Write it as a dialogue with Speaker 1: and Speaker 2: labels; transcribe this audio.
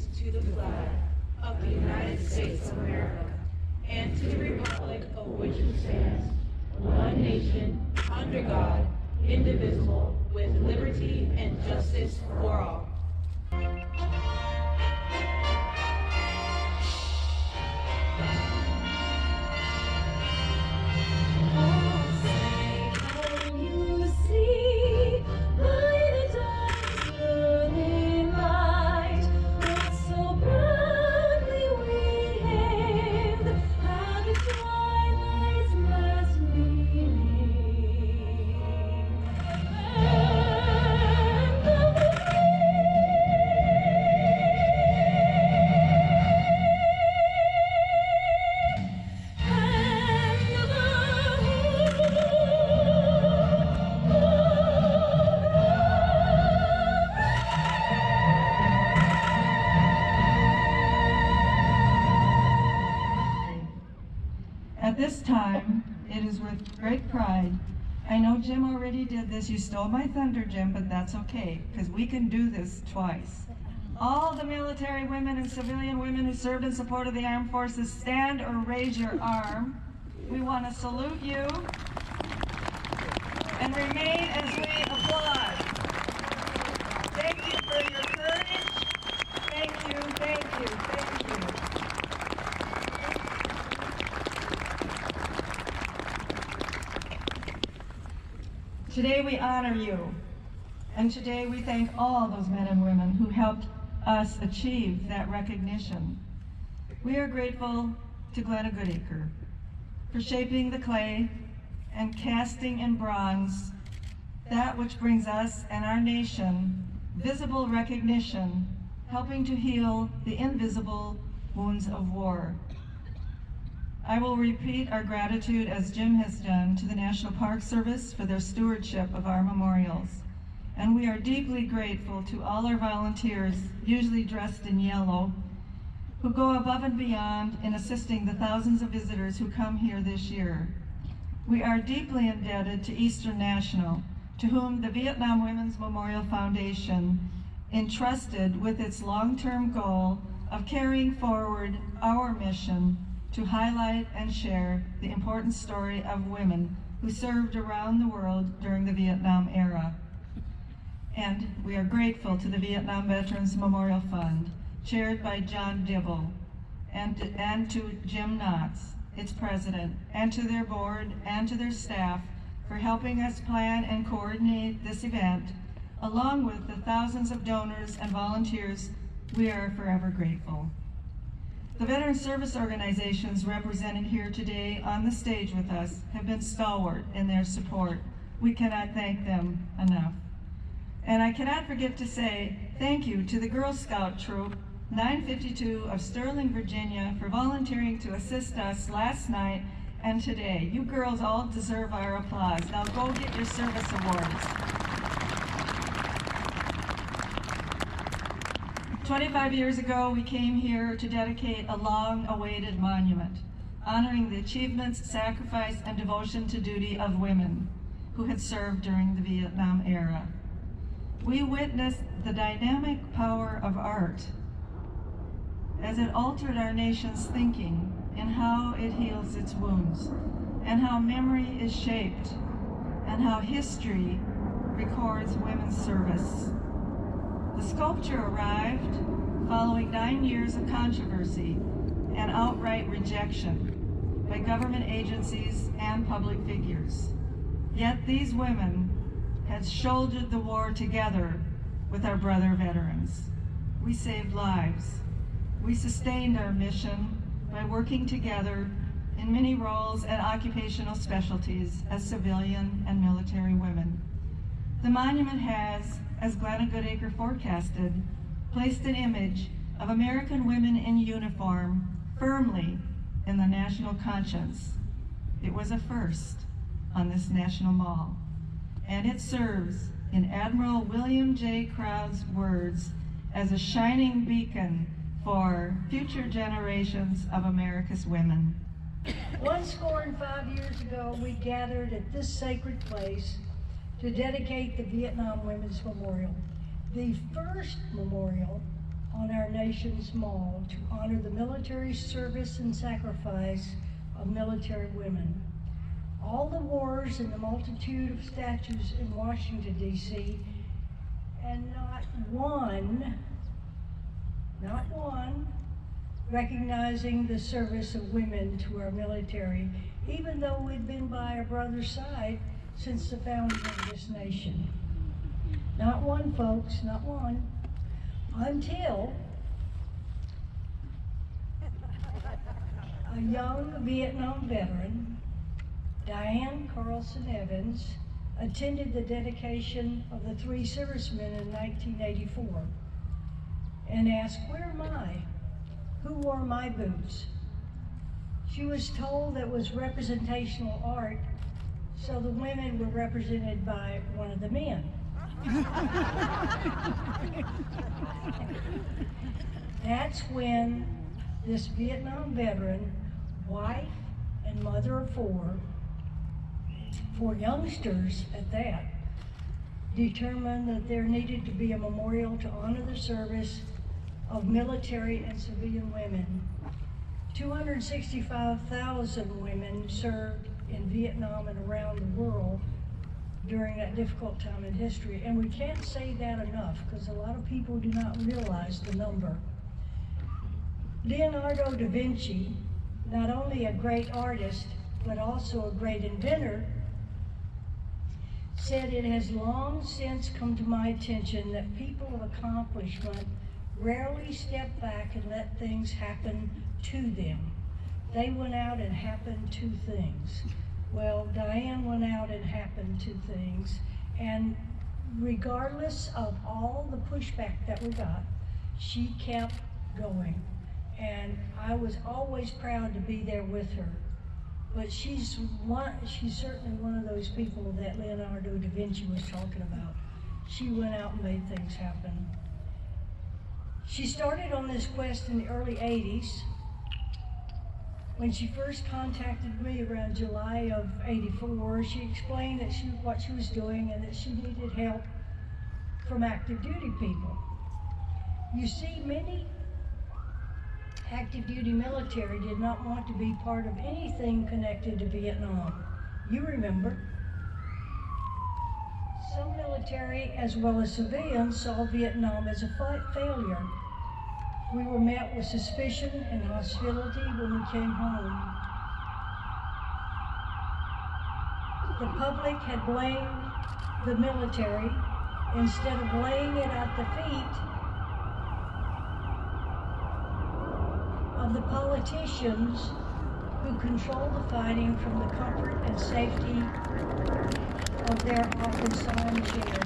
Speaker 1: allegiance to the flag of the United States of America and to the republic of which it stands, one nation, under God, indivisible, with liberty and justice for all.
Speaker 2: At this time, it is with great pride. I know Jim already did this. You stole my thunder, Jim, but that's okay, because we can do this twice. All the military women and civilian women who served in support of the armed forces, stand or raise your arm. We want to salute you and remain as we applaud. Thank you for your courage. Thank you, thank you, thank you. Today we honor you, and today we thank all those men and women who helped us achieve that recognition. We are grateful to Glenna Goodacre for shaping the clay and casting in bronze that which brings us and our nation visible recognition, helping to heal the invisible wounds of war. I will repeat our gratitude, as Jim has done, to the National Park Service for their stewardship of our memorials. And we are deeply grateful to all our volunteers, usually dressed in yellow, who go above and beyond in assisting the thousands of visitors who come here this year. We are deeply indebted to Eastern National, to whom the Vietnam Women's Memorial Foundation entrusted with its long-term goal of carrying forward our mission to highlight and share the important story of women who served around the world during the Vietnam era. And we are grateful to the Vietnam Veterans Memorial Fund, chaired by John Dibble, and to Jim Knotts, its president, and to their board and to their staff for helping us plan and coordinate this event, along with the thousands of donors and volunteers. We are forever grateful. The veteran service organizations represented here today on the stage with us have been stalwart in their support. We cannot thank them enough. And I cannot forget to say thank you to the Girl Scout Troop 952 of Sterling, Virginia, for volunteering to assist us last night and today. You girls all deserve our applause. Now go get your service awards. 25 years ago, we came here to dedicate a long-awaited monument, honoring the achievements, sacrifice, and devotion to duty of women who had served during the Vietnam era. We witnessed the dynamic power of art as it altered our nation's thinking in how it heals its wounds, and how memory is shaped, and how history records women's service. The sculpture arrived following 9 years of controversy and outright rejection by government agencies and public figures. Yet these women had shouldered the war together with our brother veterans. We saved lives. We sustained our mission by working together in many roles and occupational specialties as civilian and military women. The monument has, as Glenna Goodacre forecasted, placed an image of American women in uniform firmly in the national conscience. It was a first on this national mall, and it serves, in Admiral William J. Crowd's words, as a shining beacon for future generations of America's women.
Speaker 3: 105 years ago, we gathered at this sacred place to dedicate the Vietnam Women's Memorial, the first memorial on our nation's mall to honor the military service and sacrifice of military women. All the wars and the multitude of statues in Washington, D.C., and not one, recognizing the service of women to our military, even though we've been by our brother's side since the founding of this nation. Not one, folks, not one. Until a young Vietnam veteran, Diane Carlson Evans, attended the dedication of the 3 servicemen in 1984 and asked, "Where am I? Who wore my boots?" She was told that was representational art, so the women were represented by one of the men. That's when this Vietnam veteran, wife and mother of 4 youngsters at that, determined that there needed to be a memorial to honor the service of military and civilian women. 265,000 women served in Vietnam and around the world during that difficult time in history. And we can't say that enough because a lot of people do not realize the number. Leonardo da Vinci, not only a great artist, but also a great inventor, said, "It has long since come to my attention that people of accomplishment rarely step back and let things happen to them. They went out and happened to things." Well, Diane went out and happened to things, and regardless of all the pushback that we got, she kept going. And I was always proud to be there with her. But she's certainly one of those people that Leonardo da Vinci was talking about. She went out and made things happen. She started on this quest in the early 80s. When she first contacted me around July of '84, she explained that what she was doing and that she needed help from active duty people. You see, many active duty military did not want to be part of anything connected to Vietnam. You remember. Some military, as well as civilians, saw Vietnam as a failure. We were met with suspicion and hostility when we came home. The public had blamed the military instead of laying it at the feet of the politicians who control the fighting from the comfort and safety of their office armchair.